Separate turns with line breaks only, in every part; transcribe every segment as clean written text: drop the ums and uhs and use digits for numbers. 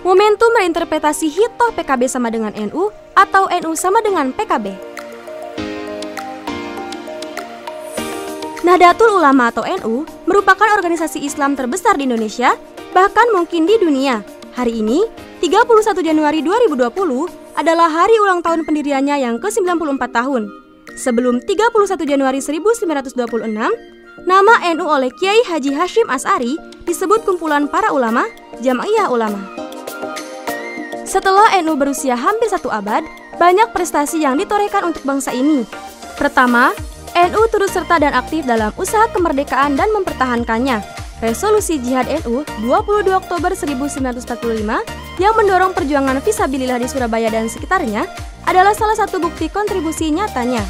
Momentum reinterpretasi hitoh PKB sama dengan NU atau NU sama dengan PKB. Nahdlatul Ulama atau NU merupakan organisasi Islam terbesar di Indonesia, bahkan mungkin di dunia. Hari ini, 31 Januari 2020 adalah hari ulang tahun pendiriannya yang ke-94 tahun. Sebelum 31 Januari 1926, nama NU oleh Kiai Haji Hashim Asy'ari disebut kumpulan para ulama, Jam'iyah Ulama. Setelah NU berusia hampir 1 abad, banyak prestasi yang ditorehkan untuk bangsa ini. Pertama, NU turut serta dan aktif dalam usaha kemerdekaan dan mempertahankannya. Resolusi Jihad NU 22 Oktober 1945 yang mendorong perjuangan fisabilillah di Surabaya dan sekitarnya adalah salah satu bukti kontribusi nyatanya.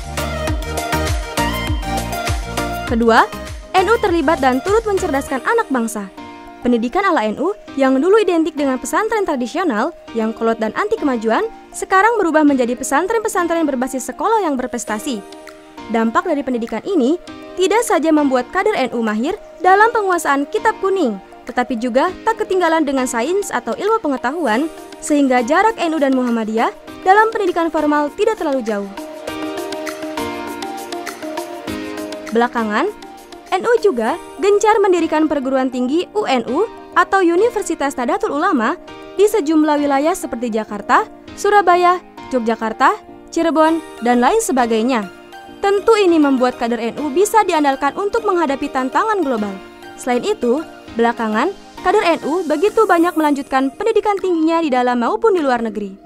Kedua, NU terlibat dan turut mencerdaskan anak bangsa. Pendidikan ala NU yang dulu identik dengan pesantren tradisional yang kolot dan anti kemajuan, sekarang berubah menjadi pesantren-pesantren berbasis sekolah yang berprestasi. Dampak dari pendidikan ini tidak saja membuat kader NU mahir dalam penguasaan kitab kuning, tetapi juga tak ketinggalan dengan sains atau ilmu pengetahuan, sehingga jarak NU dan Muhammadiyah dalam pendidikan formal tidak terlalu jauh. Belakangan, NU juga gencar mendirikan perguruan tinggi UNU atau Universitas Nahdlatul Ulama di sejumlah wilayah seperti Jakarta, Surabaya, Yogyakarta, Cirebon, dan lain sebagainya. Tentu ini membuat kader NU bisa diandalkan untuk menghadapi tantangan global. Selain itu, belakangan kader NU begitu banyak melanjutkan pendidikan tingginya di dalam maupun di luar negeri.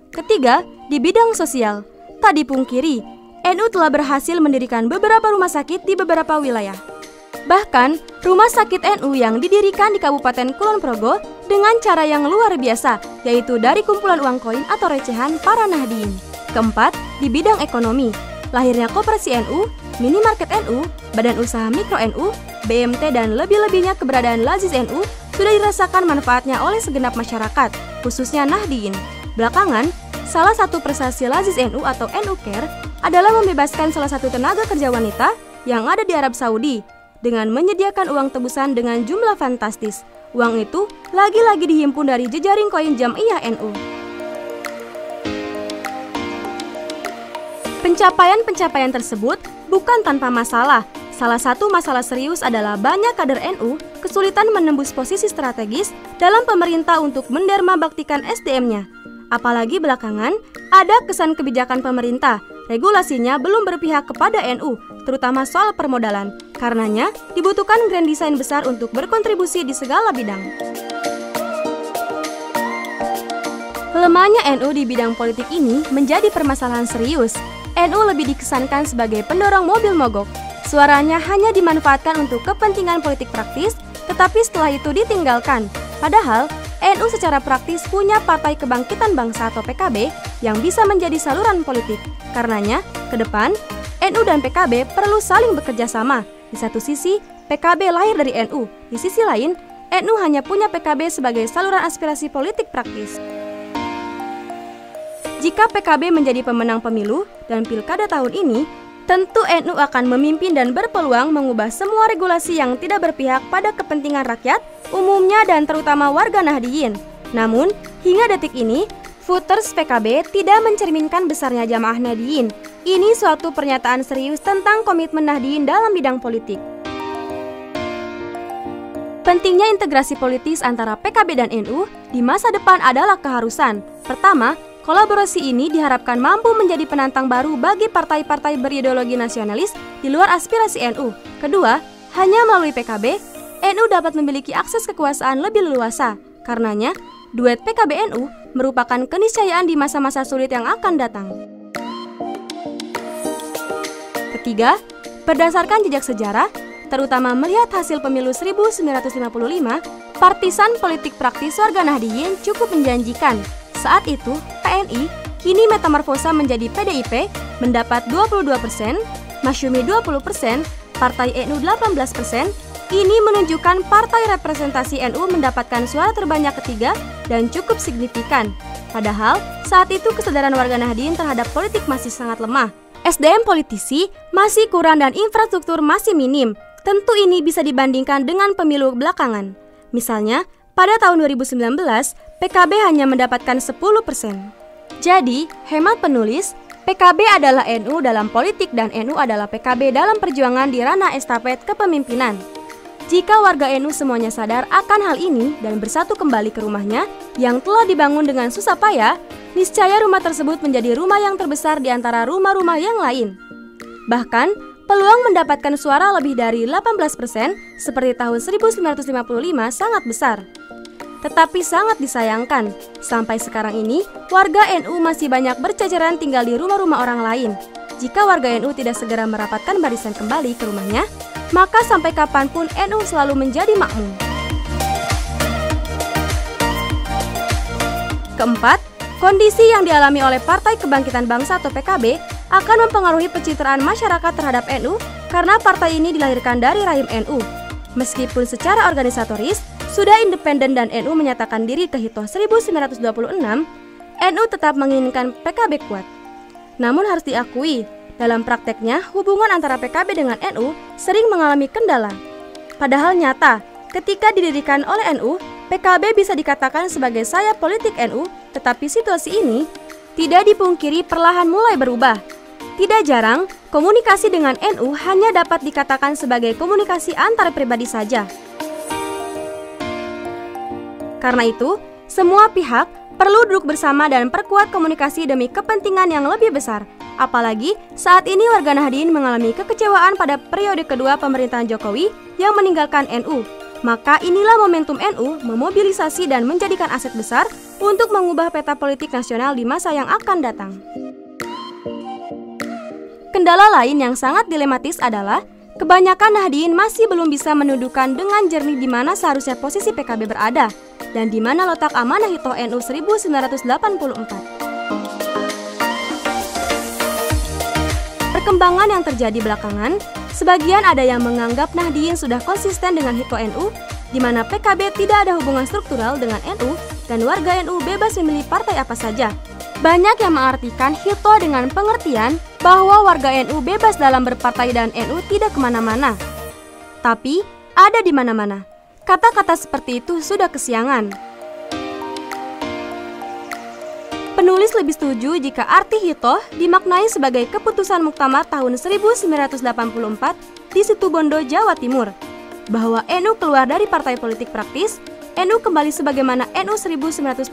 Ketiga, di bidang sosial, tak dipungkiri, NU telah berhasil mendirikan beberapa rumah sakit di beberapa wilayah. Bahkan, rumah sakit NU yang didirikan di Kabupaten Kulon Progo dengan cara yang luar biasa, yaitu dari kumpulan uang koin atau recehan para Nahdliyin. Keempat, di bidang ekonomi, lahirnya Koperasi NU, Minimarket NU, Badan Usaha Mikro NU, BMT dan lebih-lebihnya keberadaan Laziz NU sudah dirasakan manfaatnya oleh segenap masyarakat, khususnya Nahdliyin. Belakangan, salah satu prestasi Laziz NU atau NU Care adalah membebaskan salah satu tenaga kerja wanita yang ada di Arab Saudi dengan menyediakan uang tebusan dengan jumlah fantastis. Uang itu lagi-lagi dihimpun dari jejaring koin Jam'iyah NU. Pencapaian-pencapaian tersebut bukan tanpa masalah. Salah satu masalah serius adalah banyak kader NU kesulitan menembus posisi strategis dalam pemerintah untuk menderma baktikan SDM-nya. Apalagi belakangan ada kesan kebijakan pemerintah, regulasinya belum berpihak kepada NU, terutama soal permodalan. Karenanya, dibutuhkan grand design besar untuk berkontribusi di segala bidang. Lemahnya NU di bidang politik ini menjadi permasalahan serius. NU lebih dikesankan sebagai pendorong mobil mogok. Suaranya hanya dimanfaatkan untuk kepentingan politik praktis, tetapi setelah itu ditinggalkan. Padahal, NU secara praktis punya Partai Kebangkitan Bangsa atau PKB yang bisa menjadi saluran politik. Karenanya, ke depan, NU dan PKB perlu saling bekerja sama. Di satu sisi, PKB lahir dari NU. Di sisi lain, NU hanya punya PKB sebagai saluran aspirasi politik praktis. Jika PKB menjadi pemenang pemilu dan pilkada tahun ini, tentu NU akan memimpin dan berpeluang mengubah semua regulasi yang tidak berpihak pada kepentingan rakyat, umumnya dan terutama warga Nahdliyin. Namun, hingga detik ini, voters PKB tidak mencerminkan besarnya jamaah Nahdliyin. Ini suatu pernyataan serius tentang komitmen Nahdliyin dalam bidang politik. Pentingnya integrasi politis antara PKB dan NU di masa depan adalah keharusan. Pertama, kolaborasi ini diharapkan mampu menjadi penantang baru bagi partai-partai berideologi nasionalis di luar aspirasi NU. Kedua, hanya melalui PKB, NU dapat memiliki akses kekuasaan lebih leluasa. Karenanya, duet PKB-NU merupakan keniscayaan di masa-masa sulit yang akan datang. Ketiga, berdasarkan jejak sejarah, terutama melihat hasil pemilu 1955, partisan politik praktis warga Nahdliyin cukup menjanjikan. Saat itu, PNI kini metamorfosa menjadi PDIP mendapat 22%, Masyumi 20%, Partai NU 18%. Ini menunjukkan partai representasi NU mendapatkan suara terbanyak ketiga dan cukup signifikan. Padahal, saat itu kesadaran warga Nahdliyin terhadap politik masih sangat lemah. SDM politisi masih kurang dan infrastruktur masih minim. Tentu ini bisa dibandingkan dengan pemilu belakangan. Misalnya, pada tahun 2019, PKB hanya mendapatkan 10%. Jadi, hemat penulis, PKB adalah NU dalam politik dan NU adalah PKB dalam perjuangan di ranah estafet kepemimpinan. Jika warga NU semuanya sadar akan hal ini dan bersatu kembali ke rumahnya yang telah dibangun dengan susah payah, niscaya rumah tersebut menjadi rumah yang terbesar di antara rumah-rumah yang lain. Bahkan, peluang mendapatkan suara lebih dari 18% seperti tahun 1955 sangat besar. Tetapi sangat disayangkan, sampai sekarang ini warga NU masih banyak berceceran tinggal di rumah-rumah orang lain. Jika warga NU tidak segera merapatkan barisan kembali ke rumahnya, maka sampai kapanpun NU selalu menjadi makmum. Keempat, kondisi yang dialami oleh Partai Kebangkitan Bangsa atau PKB akan mempengaruhi pencitraan masyarakat terhadap NU karena partai ini dilahirkan dari rahim NU. Meskipun secara organisatoris sudah independen dan NU menyatakan diri ke Hitoh 1926, NU tetap menginginkan PKB kuat. Namun harus diakui, dalam prakteknya hubungan antara PKB dengan NU sering mengalami kendala. Padahal nyata, ketika didirikan oleh NU, PKB bisa dikatakan sebagai sayap politik NU, tetapi situasi ini tidak dipungkiri perlahan mulai berubah. Tidak jarang, komunikasi dengan NU hanya dapat dikatakan sebagai komunikasi antar pribadi saja. Karena itu, semua pihak perlu duduk bersama dan perkuat komunikasi demi kepentingan yang lebih besar. Apalagi saat ini warga Nahdien mengalami kekecewaan pada periode kedua pemerintahan Jokowi yang meninggalkan NU. Maka inilah momentum NU memobilisasi dan menjadikan aset besar untuk mengubah peta politik nasional di masa yang akan datang. Kendala lain yang sangat dilematis adalah kebanyakan Nahdien masih belum bisa mendudukan dengan jernih di mana seharusnya posisi PKB berada dan di mana letak amanah Hitoh NU 1984. Perkembangan yang terjadi belakangan, sebagian ada yang menganggap Nahdien sudah konsisten dengan Hitoh NU, di mana PKB tidak ada hubungan struktural dengan NU dan warga NU bebas memilih partai apa saja. Banyak yang mengartikan Hitoh dengan pengertian bahwa warga NU bebas dalam berpartai dan NU tidak kemana-mana. Tapi, ada di mana-mana. Kata-kata seperti itu sudah kesiangan. Penulis lebih setuju jika arti Hitoh dimaknai sebagai keputusan Muktamar tahun 1984 di Situbondo, Jawa Timur, bahwa NU keluar dari partai politik praktis, NU kembali sebagaimana NU 1926.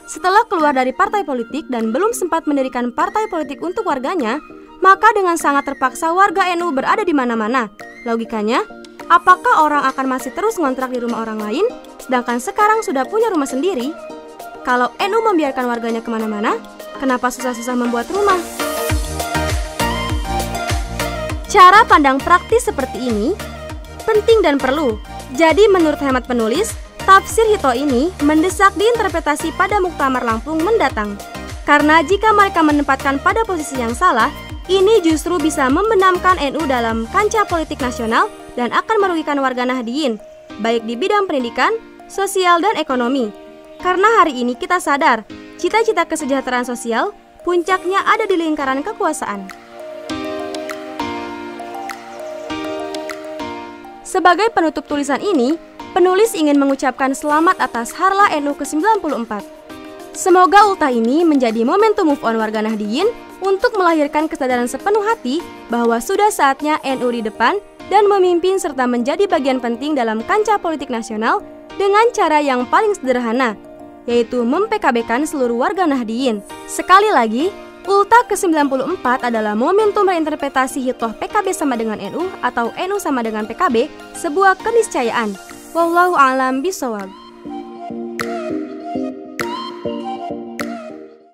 Setelah keluar dari partai politik dan belum sempat mendirikan partai politik untuk warganya, maka dengan sangat terpaksa warga NU berada di mana-mana. Logikanya, apakah orang akan masih terus ngontrak di rumah orang lain, sedangkan sekarang sudah punya rumah sendiri? Kalau NU membiarkan warganya kemana-mana, kenapa susah-susah membuat rumah? Cara pandang praktis seperti ini penting dan perlu. Jadi menurut hemat penulis, tafsir Hitoh ini mendesak diinterpretasi pada Muktamar Lampung mendatang. Karena jika mereka menempatkan pada posisi yang salah, ini justru bisa membenamkan NU dalam kancah politik nasional dan akan merugikan warga Nahdien, baik di bidang pendidikan, sosial, dan ekonomi. Karena hari ini kita sadar, cita-cita kesejahteraan sosial puncaknya ada di lingkaran kekuasaan. Sebagai penutup tulisan ini, penulis ingin mengucapkan selamat atas Harlah NU ke-94. Semoga ultah ini menjadi momentum move on warga Nahdien untuk melahirkan kesadaran sepenuh hati bahwa sudah saatnya NU di depan dan memimpin serta menjadi bagian penting dalam kancah politik nasional dengan cara yang paling sederhana, yaitu mem-PKB-kan seluruh warga Nahdien. Sekali lagi, ultah ke-94 adalah momentum reinterpretasi Hitoh PKB sama dengan NU atau NU sama dengan PKB, sebuah keniscayaan. Wallahu a'lam bishawab.